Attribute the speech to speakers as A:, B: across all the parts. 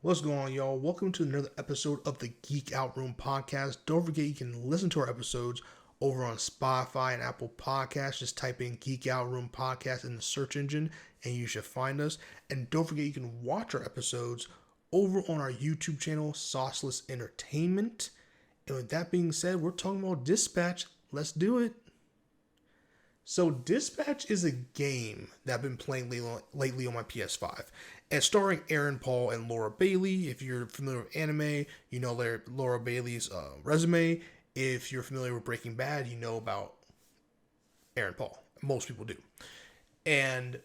A: What's going on, y'all? Welcome to another episode of the Geek Out Room podcast. Don't forget you can listen to our episodes over on Spotify and Apple Podcasts. Just type in Geek Out Room podcast in the search engine and you should find us. And don't forget you can watch our episodes over on our YouTube channel, Sauceless Entertainment. And with that being said, we're talking about Dispatch. Let's do it. So Dispatch is a game that I've been playing lately on my PS5. And starring Aaron Paul and Laura Bailey. If you're familiar with anime, you know Laura Bailey's resume. If you're familiar with Breaking Bad, you know about Aaron Paul. Most people do. And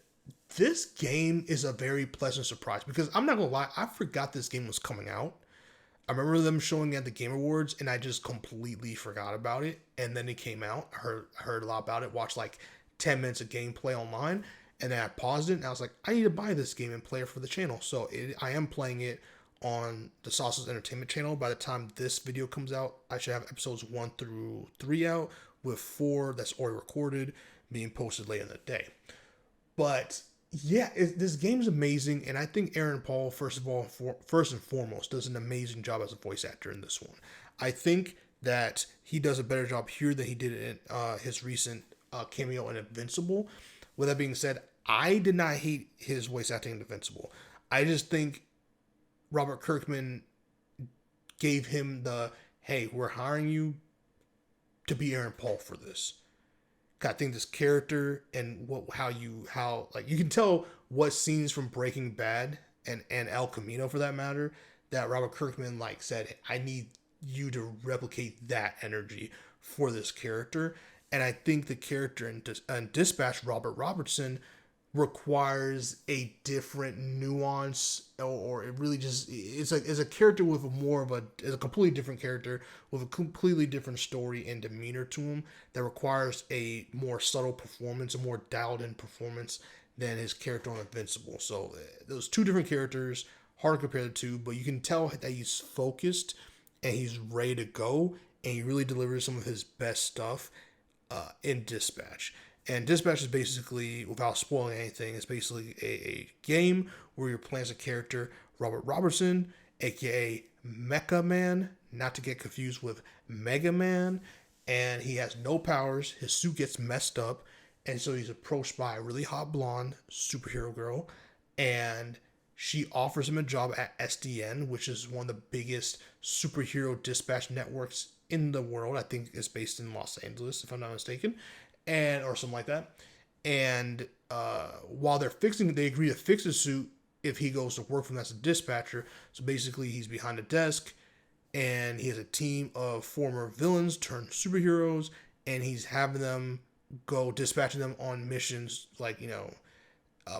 A: this game is a very pleasant surprise because I'm not going to lie, I forgot this game was coming out. I remember them showing it at the Game Awards, and I just completely forgot about it. And then it came out. I heard a lot about it. Watched like 10 minutes of gameplay online, and then I paused it, and I was like, I need to buy this game and play it for the channel. So I am playing it on the Sauces Entertainment channel. By the time this video comes out, I should have episodes 1 through 3 out, with 4 that's already recorded being posted later in the day. But yeah, this game's amazing, and I think Aaron Paul, first and foremost, does an amazing job as a voice actor in this one. I think that he does a better job here than he did in his recent cameo in Invincible. With that being said, I did not hate his voice acting in Invincible. I just think Robert Kirkman gave him the, hey, we're hiring you to be Aaron Paul for this. I think this character and how like you can tell what scenes from Breaking Bad and El Camino for that matter that Robert Kirkman like said, I need you to replicate that energy for this character. And I think the character in Dispatch, Robert Robertson, requires a different nuance, or it really just it's a character with a completely different character with a completely different story and demeanor to him that requires a more subtle performance, a more dialed in performance than his character on Invincible. So those two different characters, hard to compare the two, but you can tell that he's focused and he's ready to go, and he really delivers some of his best stuff in Dispatch. And Dispatch is basically, without spoiling anything, it's basically a game where you're playing as a character, Robert Robertson, aka Mecha Man, not to get confused with Mega Man. And he has no powers, his suit gets messed up, and so he's approached by a really hot blonde superhero girl, and she offers him a job at SDN, which is one of the biggest superhero dispatch networks in the world. I think it's based in Los Angeles, if I'm not mistaken, and or something like that. And while they agree to fix his suit if he goes to work for them as a dispatcher. So basically, he's behind a desk, and he has a team of former villains turned superheroes, and he's having them go dispatching them on missions like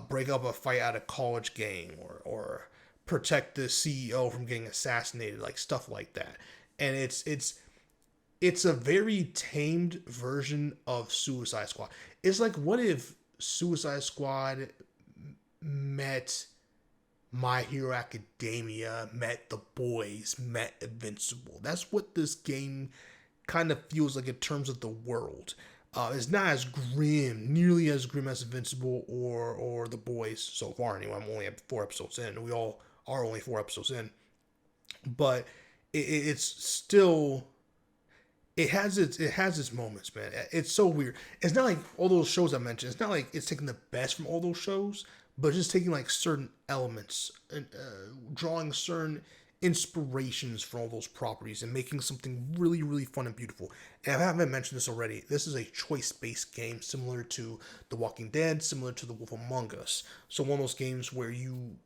A: break up a fight at a college gang, or protect the CEO from getting assassinated, like stuff like that. And it's a very tamed version of Suicide Squad. It's like, what if Suicide Squad met My Hero Academia, met The Boys, met Invincible? That's what this game kind of feels like in terms of the world. It's not as grim, nearly as grim as Invincible or The Boys so far. Anyway, I'm only at 4 episodes in. We all are only 4 episodes in, but it's still it has its moments, man. It's so weird. It's not like all those shows I mentioned. It's not like it's taking the best from all those shows, but just taking like certain elements and drawing certain inspirations from all those properties and making something really, really fun and beautiful. And I haven't mentioned this already. This is a choice-based game similar to The Walking Dead, similar to The Wolf Among Us. So one of those games where you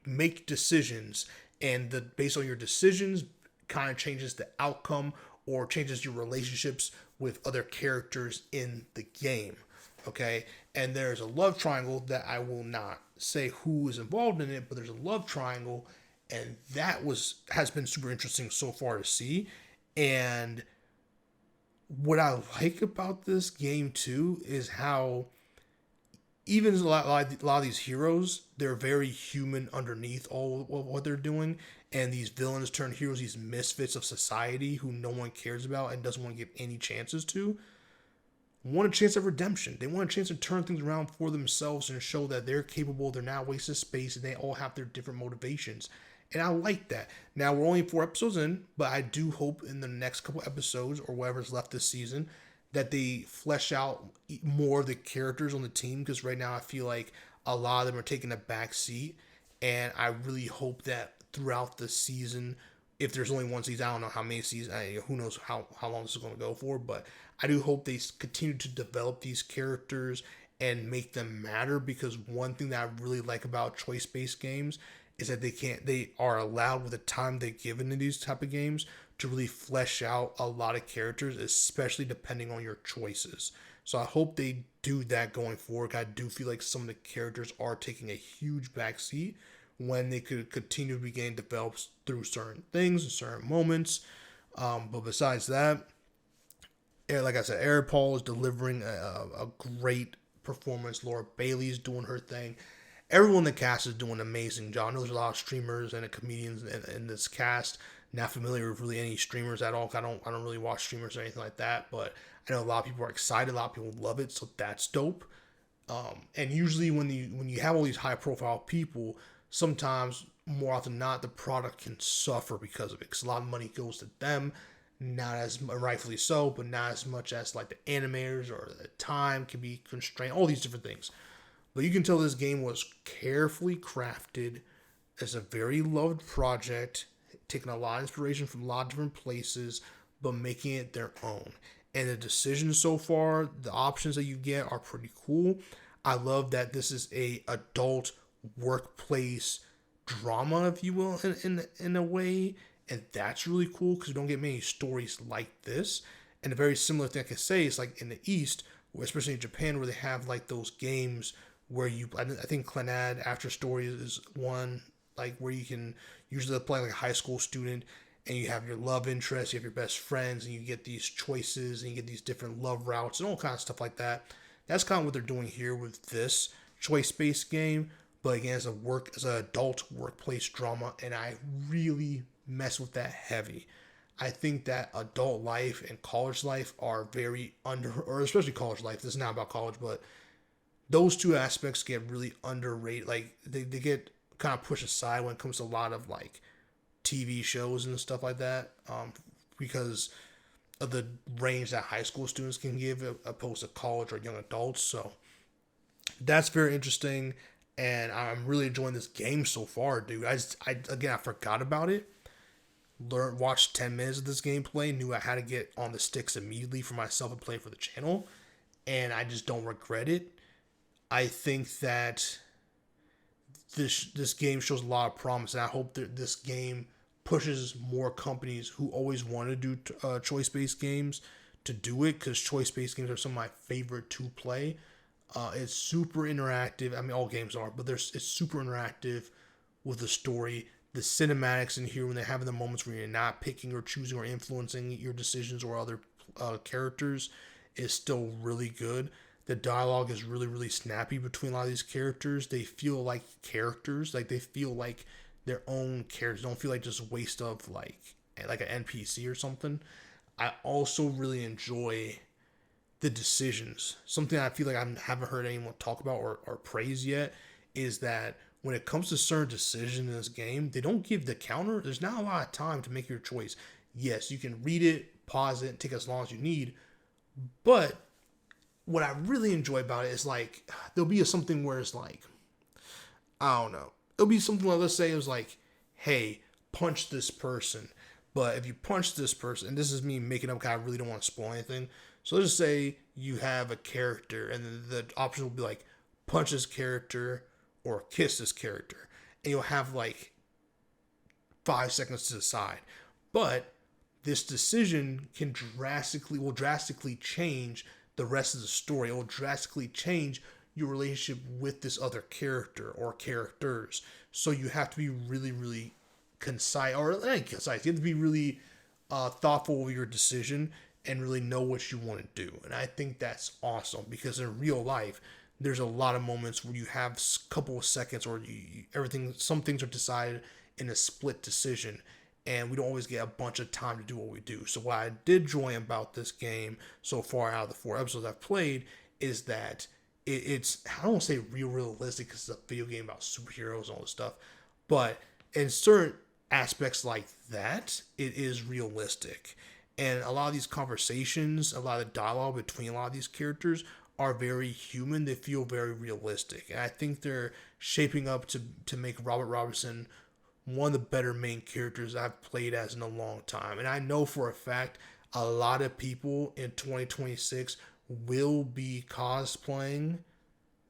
A: make decisions, and based on your decisions kind of changes the outcome or changes your relationships with other characters in the game. Okay, and there's a love triangle that I will not say who is involved in it, but there's a love triangle, and that has been super interesting so far to see. And what I like about this game too is how even a lot of these heroes, they're very human underneath all of what they're doing. And these villains turn heroes, these misfits of society who no one cares about and doesn't want to give any chances to, want a chance at redemption. They want a chance to turn things around for themselves and show that they're capable, they're not wasting space, and they all have their different motivations. And I like that. Now, we're only 4 episodes in, but I do hope in the next couple episodes or whatever's left this season that they flesh out more of the characters on the team, because right now I feel like a lot of them are taking a back seat. And I really hope that throughout the season, if there's only one season, I don't know how many seasons, who knows how long this is going to go for, but I do hope they continue to develop these characters and make them matter, because one thing that I really like about choice-based games is that they are allowed, with the time they're given in these type of games, to really flesh out a lot of characters, especially depending on your choices. So I hope they do that going forward. I do feel like some of the characters are taking a huge backseat when they could continue to be getting developed through certain things and certain moments. But besides that, like I said, Eric Paul is delivering a great performance. Laura Bailey's doing her thing. Everyone in the cast is doing an amazing job. I know there's a lot of streamers and comedians in this cast. Not familiar with really any streamers at all. I don't really watch streamers or anything like that. But I know a lot of people are excited. A lot of people love it. So that's dope. And usually when you have all these high profile people, sometimes more often than not, the product can suffer because of it. Because a lot of money goes to them. Not as rightfully so, but not as much as like the animators, or the time can be constrained. All these different things. But you can tell this game was carefully crafted. It's a very loved project, taking a lot of inspiration from a lot of different places, but making it their own. And the decisions so far, the options that you get are pretty cool. I love that this is a adult workplace drama, if you will, in a way. And that's really cool, because we don't get many stories like this. And a very similar thing I can say is like in the East, especially in Japan, where they have like those games where I think Clannad After Story is one, like where you can usually play like a high school student, and you have your love interest, you have your best friends, and you get these choices, and you get these different love routes and all kinds of stuff like that. That's kind of what they're doing here with this choice-based game, but again, as an adult workplace drama, and I really mess with that heavy. I think that adult life and college life are very or especially college life. This is not about college, but those two aspects get really underrated. Like they get kind of pushed aside when it comes to a lot of like TV shows and stuff like that, because of the range that high school students can give opposed to college or young adults. So that's very interesting, and I'm really enjoying this game so far, dude. I forgot about it. Watched 10 minutes of this gameplay, knew I had to get on the sticks immediately for myself and play for the channel, and I just don't regret it. I think that this game shows a lot of promise, and I hope that this game pushes more companies who always want to do choice-based games to do it, because choice-based games are some of my favorite to play. It's super interactive. I mean, all games are, but it's super interactive with the story. The cinematics in here, when they have the moments where you're not picking or choosing or influencing your decisions or other characters, is still really good. The dialogue is really, really snappy between a lot of these characters. They feel like characters, like they feel like their own characters. Don't feel like just waste of like an NPC or something. I also really enjoy the decisions. Something I feel like I haven't heard anyone talk about or praise yet is that when it comes to certain decisions in this game, they don't give the counter. There's not a lot of time to make your choice. Yes, you can read it, pause it, take as long as you need, but what I really enjoy about it is like there'll be something where it's like, I don't know, it'll be something like, let's say it was like, hey, punch this person, but if you punch this person, and this is me making up because I really don't want to spoil anything, so let's just say you have a character and the option will be like punch this character or kiss this character, and you'll have like 5 seconds to decide, but this decision will drastically change the rest of the story. It will drastically change your relationship with this other character or characters. So you have to be really, really concise, or not concise. You have to be really thoughtful of your decision and really know what you want to do. And I think that's awesome, because in real life, there's a lot of moments where you have a couple of seconds, or some things are decided in a split decision, and we don't always get a bunch of time to do what we do. So what I did enjoy about this game so far out of the 4 episodes I've played is that it's, I don't want to say realistic because it's a video game about superheroes and all this stuff, but in certain aspects like that, it is realistic. And a lot of these conversations, a lot of dialogue between a lot of these characters are very human. They feel very realistic. And I think they're shaping up to make Robert Robertson one of the better main characters I've played as in a long time. And I know for a fact a lot of people in 2026 will be cosplaying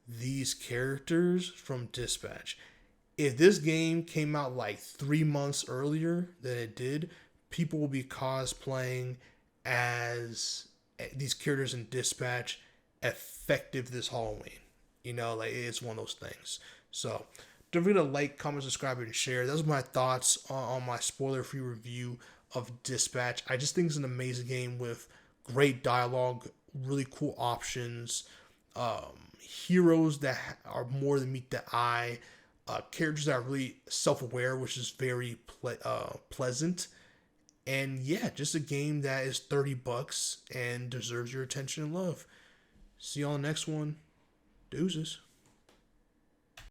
A: these characters from Dispatch. If this game came out like 3 months earlier than it did, people will be cosplaying as these characters in Dispatch effective this Halloween. You know, like it's one of those things. So don't forget to like, comment, subscribe, and share. Those are my thoughts on my spoiler-free review of Dispatch. I just think it's an amazing game with great dialogue, really cool options, heroes that are more than meet the eye, characters that are really self-aware, which is very pleasant. And yeah, just a game that is $30 and deserves your attention and love. See you on the next one. Deuces.